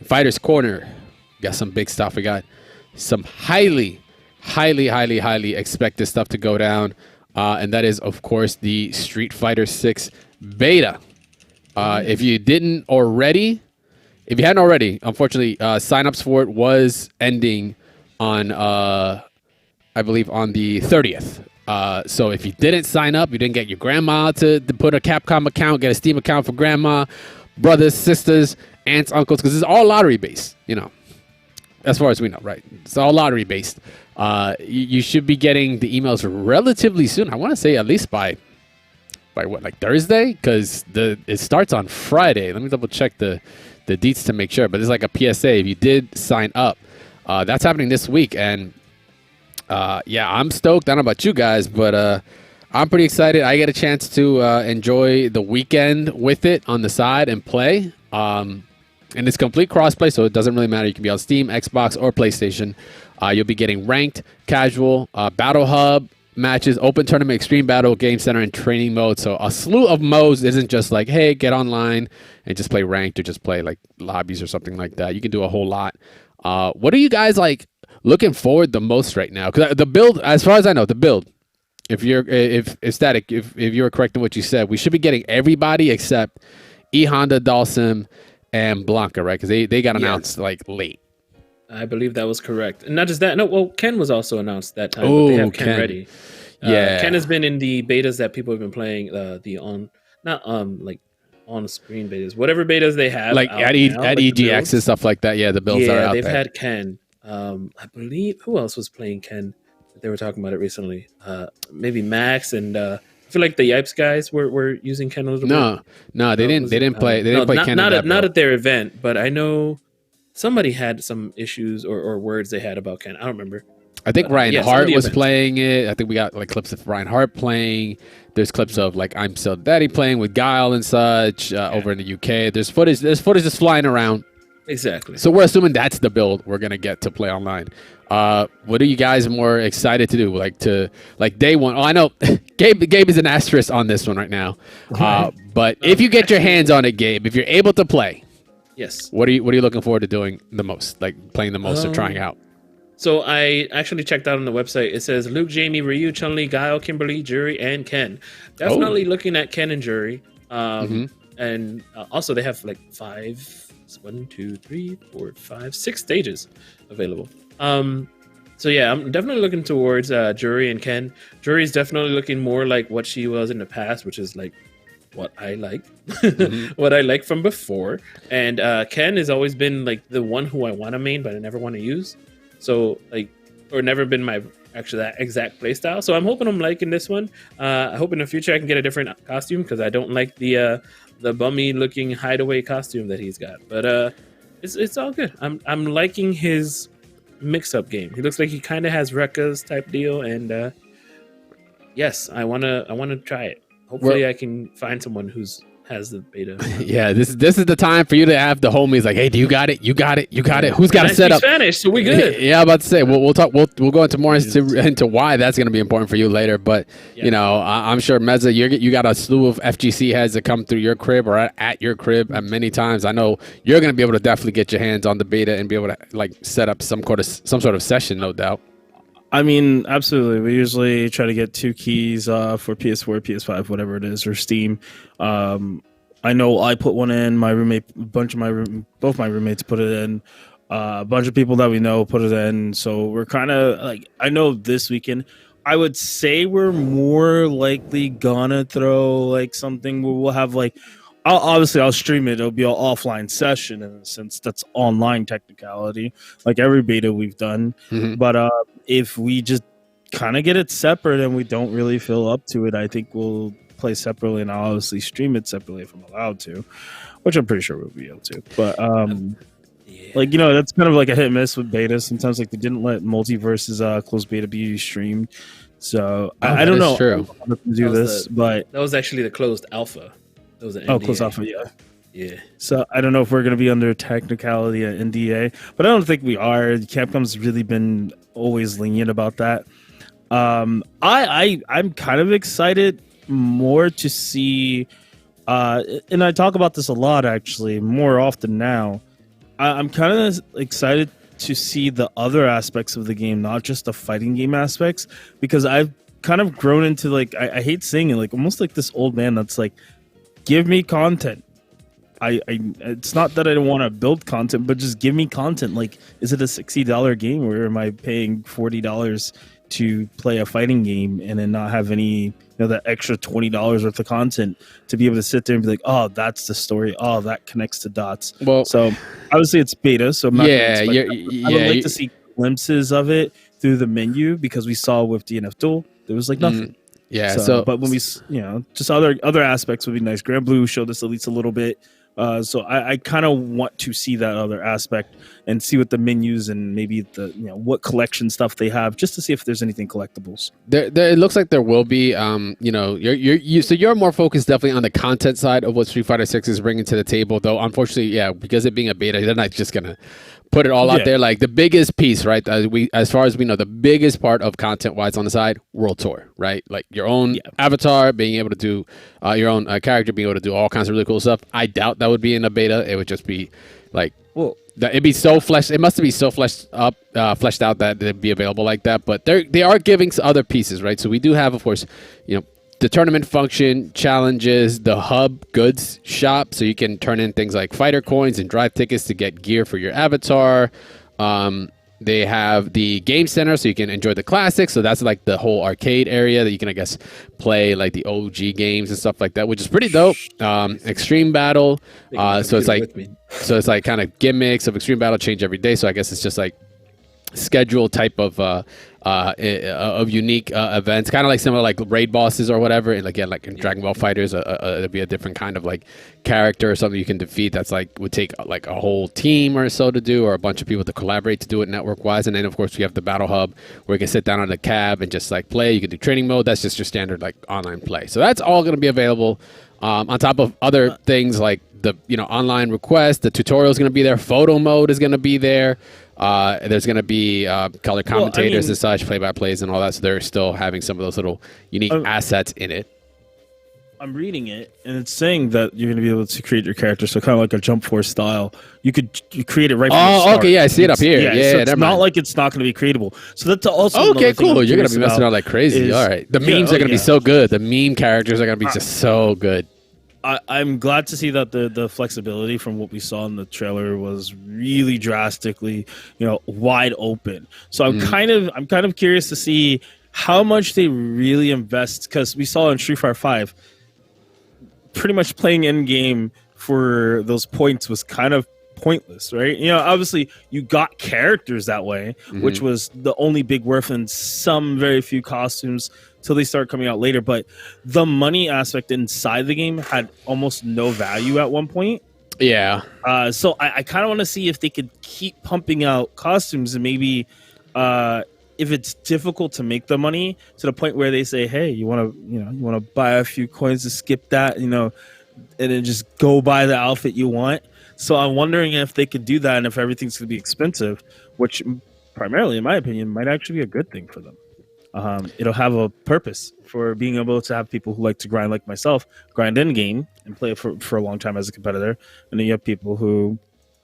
Fighters Corner, got some big stuff. We got some highly expected stuff to go down. And that is, of course, the Street Fighter 6 beta. If you hadn't already, unfortunately, signups for it was ending on, I believe, on the 30th. So if you didn't sign up, you didn't get your grandma to put a Capcom account, get a Steam account for grandma, brothers, sisters, aunts, uncles, because it's all lottery based, as far as we know, right? It's all lottery based. You should be getting the emails relatively soon. I want to say at least by what, like Thursday? Because it starts on Friday. Let me double check the deets to make sure. But it's like a PSA. If you did sign up, that's happening this week. And yeah, I'm stoked. I don't know about you guys, but I'm pretty excited. I get a chance to enjoy the weekend with it on the side and play. And it's complete crossplay, so it doesn't really matter. You can be on Steam, Xbox, or PlayStation. You'll be getting ranked, casual, battle hub matches, open tournament, extreme battle, game center, and training mode. So a slew of modes isn't just like, hey, get online and just play ranked or just play like lobbies or something like that. You can do a whole lot. What are you guys like looking forward the most right now? Because the build, as far as I know, if Static, if you're correct in what you said, we should be getting everybody except E Honda, Dalsim, and Blanca, right? Because they got announced like late. I believe that was correct. And not just that. No, well, Ken was also announced that time. But they have Ken ready. Yeah, Ken has been in the betas that people have been playing. Like on screen betas, whatever betas they have, like at EGX and stuff like that. Yeah, the builds are out there. Yeah, they've had Ken. I believe who else was playing Ken? They were talking about it recently. Maybe Max and. I feel like the Yipes guys were using Ken a little bit. No, they didn't. They didn't play. They didn't play Ken. Not at their event, but I know somebody had some issues or words they had about Ken. I don't remember. I think Ryan Hart was playing it. I think we got like clips of Ryan Hart playing. There's clips of like I'm Still Daddy playing with Guile and such over in the UK. There's footage just flying around. Exactly. So we're assuming that's the build we're gonna get to play online. What are you guys more excited to do? Like day one? Oh, I know Gabe is an asterisk on this one right now. But if you get your hands on it, Gabe, if you're able to play, yes. What are you looking forward to doing the most? Like playing the most or trying out? So I actually checked out on the website. It says Luke, Jamie, Ryu, Chun-Li, Guile, Kimberly, Jury, and Ken. Definitely looking at Ken and Jury. And also they have like 6 stages available. So yeah, I'm definitely looking towards Jury and Ken. Jury's definitely looking more like what she was in the past, which is like what I like, what I like from before. And Ken has always been like the one who I want to main, but I never want to use. So like, or never been my actually that exact play style. So I'm hoping I'm liking this one. I hope in the future I can get a different costume because I don't like the bummy looking hideaway costume that he's got. But it's all good. I'm liking his mix-up game. He looks like he kind of has Rekka's type deal, and yes, I wanna try it. Hopefully, I can find someone has the beta. Yeah, this is the time for you to have the homies like, hey, do you got it? You got it? You got it? Who's got to set up? Spanish, so we good. Yeah, I'm about to say we'll talk. We'll go into more into why that's going to be important for you later. But you know, I'm sure Meza, you got a slew of FGC heads that come through your crib or at your crib at many times. I know you're going to be able to definitely get your hands on the beta and be able to like set up some sort of session, no doubt. I mean, absolutely. We usually try to get 2 keys for PS4, PS5, whatever it is, or Steam. I know I put one in. My roommate, both my roommates put it in. A bunch of people that we know put it in. So we're kind of like, I know this weekend, I would say we're more likely gonna throw like something where we'll have like, I'll stream it. It'll be an offline session in a sense that's online technicality, like every beta we've done. But if we just kind of get it separate and we don't really feel up to it, I think we'll play separately, and I'll obviously stream it separately if I'm allowed to, which I'm pretty sure we'll be able to. But like, you know, that's kind of like a hit and miss with beta. Sometimes like they didn't let multiverses closed beta be streamed, so I don't know. True. To do this, but that was actually the closed alpha. That was an NDA. Closed alpha, yeah. Yeah. So I don't know if we're going to be under technicality at NDA, but I don't think we are. Capcom's really been always lenient about that. I'm kind of excited more to see, and I talk about this a lot actually, more often now. I'm kind of excited to see the other aspects of the game, not just the fighting game aspects, because I've kind of grown into like I hate saying it, like almost like this old man that's like, give me content. I it's not that I don't want to build content, but just give me content. Like, is it a $60 game, or am I paying $40 to play a fighting game and then not have any, that extra $20 worth of content to be able to sit there and be like, oh, that's the story. Oh, that connects the dots. Well, so obviously it's beta, so I'm not yeah, I would like to see glimpses of it through the menu, because we saw with DNF Duel there was like nothing. Yeah. So, but when we, just other aspects would be nice. Grand Blue showed us at least a little bit. So I kind of want to see that other aspect and see what the menus and maybe the what collection stuff they have, just to see if there's anything collectibles. There it looks like there will be. You're more focused definitely on the content side of what Street Fighter 6 is bringing to the table, though. Unfortunately, yeah, because it being a beta, they're not just gonna put it all out there. Like the biggest piece, right? As far as we know, the biggest part of content wise on the side, World Tour, right? Like your own avatar, being able to do your own character, being able to do all kinds of really cool stuff. I doubt that would be in the beta. It would just be like, it'd be so fleshed. It must be so fleshed out that it'd be available like that. But they are giving other pieces, right? So we do have, of course, the tournament function, challenges, the hub goods shop, so you can turn in things like fighter coins and drive tickets to get gear for your avatar. They have the game center, so you can enjoy the classics. So that's like the whole arcade area that you can, I guess, play like the OG games and stuff like that, which is pretty dope. Extreme Battle, so it's like kind of gimmicks of Extreme Battle change every day. So I guess it's just like schedule type of unique events, kind of like similar like raid bosses or whatever. And again, like in Dragon Ball Fighters, it'd be a different kind of like character or something you can defeat that's like would take like a whole team or so to do, or a bunch of people to collaborate to do it network wise. And then of course we have the battle hub where you can sit down on the cab and just like play. You can do training mode. That's just your standard like online play. So that's all going to be available on top of other things like the online request. The tutorial is going to be there. Photo mode is going to be there. There's going to be color commentators and such, play-by-plays and all that. So they're still having some of those little unique assets in it. I'm reading it, and it's saying that you're going to be able to create your character. So kind of like a Jump Force style. You create it right from the start. Okay, yeah, I see it up here. Yeah, so it's not like it's not going to be creatable. So that's also okay, cool. You're going to be messing around like crazy. All right. The memes are going to be so good. The meme characters are going to be just so good. I'm glad to see that the flexibility from what we saw in the trailer was really drastically, wide open. So I'm kind of curious to see how much they really invest, because we saw in Street Fighter 5, pretty much playing in game for those points was kind of pointless, right? Obviously you got characters that way, which was the only big worth, in some very few costumes till they start coming out later. But the money aspect inside the game had almost no value at one point. Yeah. So I kind of want to see if they could keep pumping out costumes, and maybe if it's difficult to make the money to the point where they say, hey, you want to buy a few coins to skip that, and then just go buy the outfit you want. So I'm wondering if they could do that, and if everything's going to be expensive, which primarily, in my opinion, might actually be a good thing for them. It'll have a purpose for being able to have people who like to grind, like myself, grind in game and play for a long time as a competitor, and then you have people who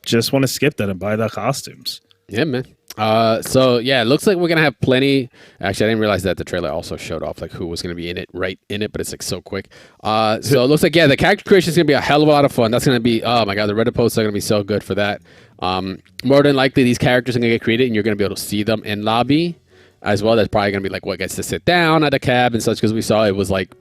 just want to skip that and buy the costumes. Yeah, man. So yeah, it looks like we're gonna have plenty. Actually, I didn't realize that the trailer also showed off like who was gonna be in it, but it's like so quick. So it looks like the character creation is gonna be a hell of a lot of fun. That's gonna be, oh my god, the Reddit posts are gonna be so good for that. More than likely, these characters are gonna get created, and you're gonna be able to see them in lobby as well. That's probably gonna be like what gets to sit down at a cab and such, because we saw it was like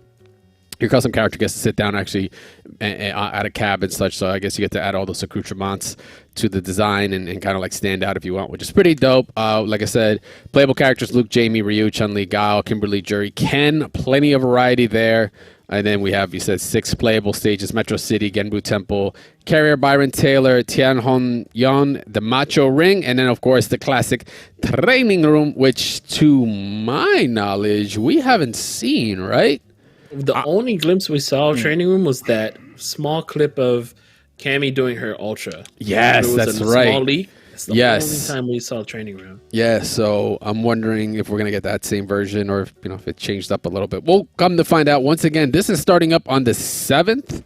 your custom character gets to sit down actually at a cab and such. So I guess you get to add all those accoutrements to the design and kind of like stand out if you want, which is pretty dope. Like I said, playable characters: Luke, Jamie, Ryu, Chun-Li, Guile, Kimberly, Jury, Ken. Plenty of variety there. And then we have, you said, 6 playable stages: Metro City, Genbu Temple, Carrier, Byron Taylor, Tianhong Yon, the Macho Ring, and then of course the classic training room, which to my knowledge we haven't seen, right? The only glimpse we saw of training room was that small clip of Cammy doing her ultra. Yes, that's right. Small leak. It's the only time we saw training room. Yeah, so I'm wondering if we're gonna get that same version, or if it changed up a little bit. We'll come to find out. Once again, this is starting up on the 7th.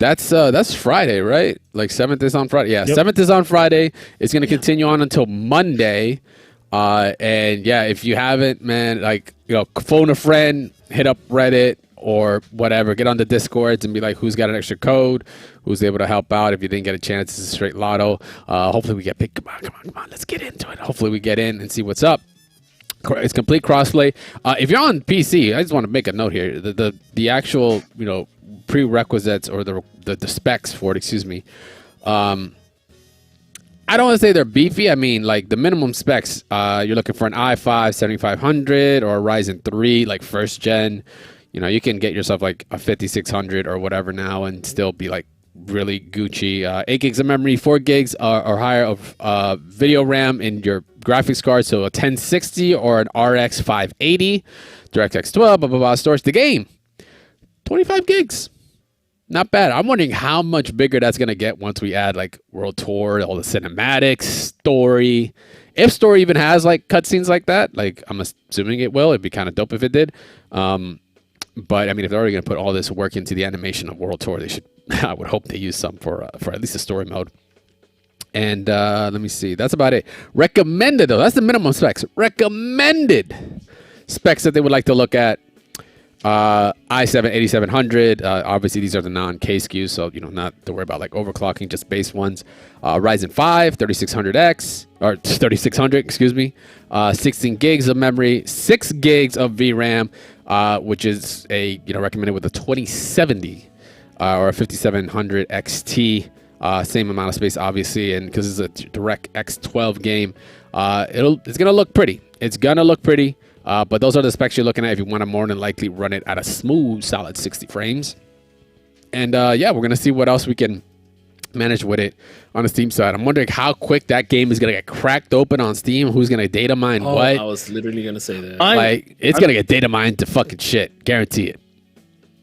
That's Friday, right? Like 7th is on Friday. Yeah, Yep. 7th is on Friday. It's gonna continue on until Monday. And yeah, if you haven't, man, like phone a friend, hit up Reddit or whatever, get on the Discords and be like, who's got an extra code, who's able to help out. If you didn't get a chance, it's a straight lotto. Hopefully we get picked. Come on, let's get into it. Hopefully we get in and see what's up. It's complete crossplay. If you're on PC, I just want to make a note here. The actual prerequisites or the specs for it. Excuse me. I don't want to say they're beefy. I mean, like the minimum specs. You're looking for an i5 7500 or a Ryzen 3, like first gen. You can get yourself like a 5600 or whatever now and still be like really Gucci. 8 gigs of memory, 4 gigs or higher of video RAM in your graphics card. So a 1060 or an RX 580, DirectX 12, blah, blah, blah. Storage. The game, 25 gigs. Not bad. I'm wondering how much bigger that's going to get once we add like World Tour, all the cinematics, story. If story even has like cutscenes like that, like I'm assuming it will. It'd be kind of dope if it did. But I mean, if they're already going to put all this work into the animation of World Tour, they should. I would hope they use some for at least a story mode. And let me see. That's about it. Recommended though. That's the minimum specs. Recommended specs that they would like to look at. i7 8700. Obviously, these are the non-K SKUs, so not to worry about like overclocking, just base ones. Ryzen 5 3600X or 3600, excuse me. 16 gigs of memory, 6 gigs of VRAM, which is recommended with a 2070 or a 5700 XT. Same amount of space, obviously, and because it's a DirectX 12 game, it's gonna look pretty. It's gonna look pretty. But those are the specs you're looking at if you want to more than likely run it at a smooth, solid 60 frames. And yeah, we're gonna see what else we can manage with it on the Steam side. I'm wondering how quick that game is gonna get cracked open on Steam. Who's gonna data mine what? I was literally gonna say that. It's gonna get data mined to fucking shit. Guarantee it.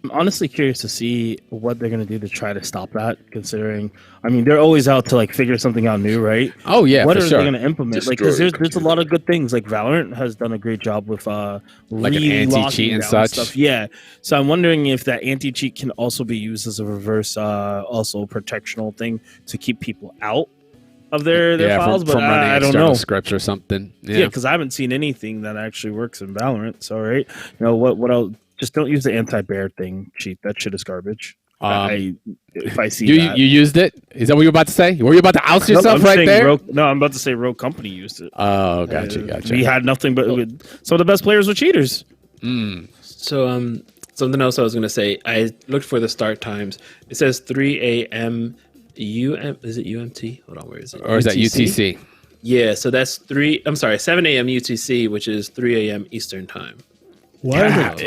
I'm honestly curious to see what they're going to do to try to stop that, considering, I mean, they're always out to like figure something out new, right? Oh, yeah, what for are sure. they going to implement? Like, because there's a lot of good things. Like Valorant has done a great job with like an anti-cheat and such. Stuff. Yeah. So I'm wondering if that anti-cheat can also be used as a reverse, also protectional thing to keep people out of their files. From running I don't external know. scripts or something. Yeah, because I haven't seen anything that actually works in Valorant. So, right. What else? Just don't use the anti-bear thing cheat. That shit is garbage. If I see that. You used it? Is that what you were about to say? Were you about to oust yourself I'm right there? I'm about to say Rogue Company used it. Oh, gotcha. We had nothing but some of the best players were cheaters. So something else I was gonna say. I looked for the start times. It says 3 a.m. Is it UMT? Hold on, where is it? Or is that UTC? Yeah, so that's 7 a.m. UTC, which is 3 a.m. Eastern time. What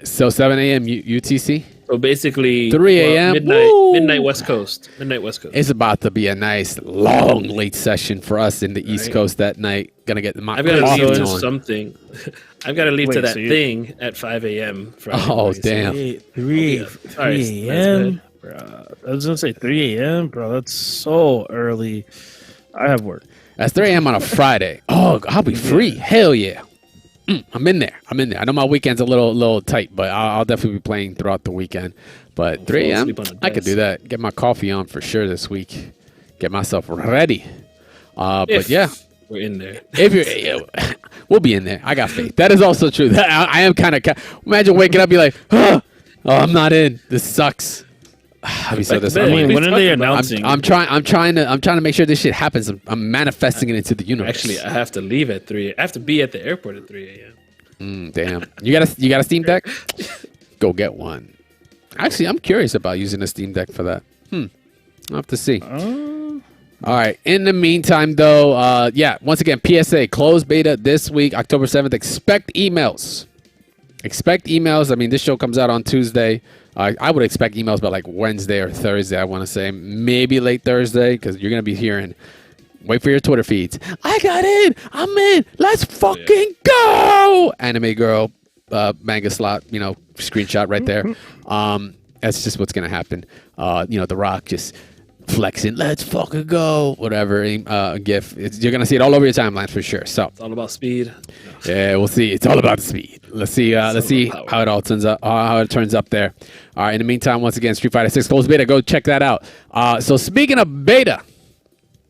so 7 a.m. UTC? So basically 3 a.m. midnight West Coast. It's about to be a nice long late session for us in the East Coast that night. Gonna get my I've got to leave to on. Something. I've got to leave to that thing at 5 a.m. Friday Oh morning. damn! 3 a.m. Bro, I was gonna say 3 a.m. Bro, that's so early. I have work. That's 3 a.m. on a Friday. Oh, I'll be free. Hell yeah! I'm in there. I know my weekend's a little tight, but I'll definitely be playing throughout the weekend. But 3 a.m. I could do that. Get my coffee on for sure this week. Get myself ready. But yeah, we're in there. We'll be in there. I got faith. That is also true. I am kind of. Imagine waking up, be like, oh, I'm not in. This sucks. I'll be so disappointed. When are they announcing? I'm trying to make sure this shit happens. I'm manifesting it into the universe. Actually, I have to leave at 3. I have to be at the airport at 3 a.m. Damn. You got a Steam Deck? Go get one. Actually, I'm curious about using a Steam Deck for that. I'll have to see. All right. In the meantime, though, once again, PSA closed beta this week, October 7th. Expect emails. I mean, this show comes out on Tuesday. I would expect emails by like Wednesday or Thursday, I want to say. Maybe late Thursday, because you're going to be hearing, wait for your Twitter feeds. I got in. I'm in. Let's fucking go. Anime girl, manga slot, screenshot right there. That's just what's going to happen. The Rock just flexing, let's fucking go, whatever gif. You're gonna see it all over your timeline for sure. So It's all about speed. yeah, we'll see. It's all about the speed. Let's see. Let's see power. how it all turns up. How it turns up there. All right. In the meantime, once again, Street Fighter 6 Closed Beta. Go check that out. So speaking of beta,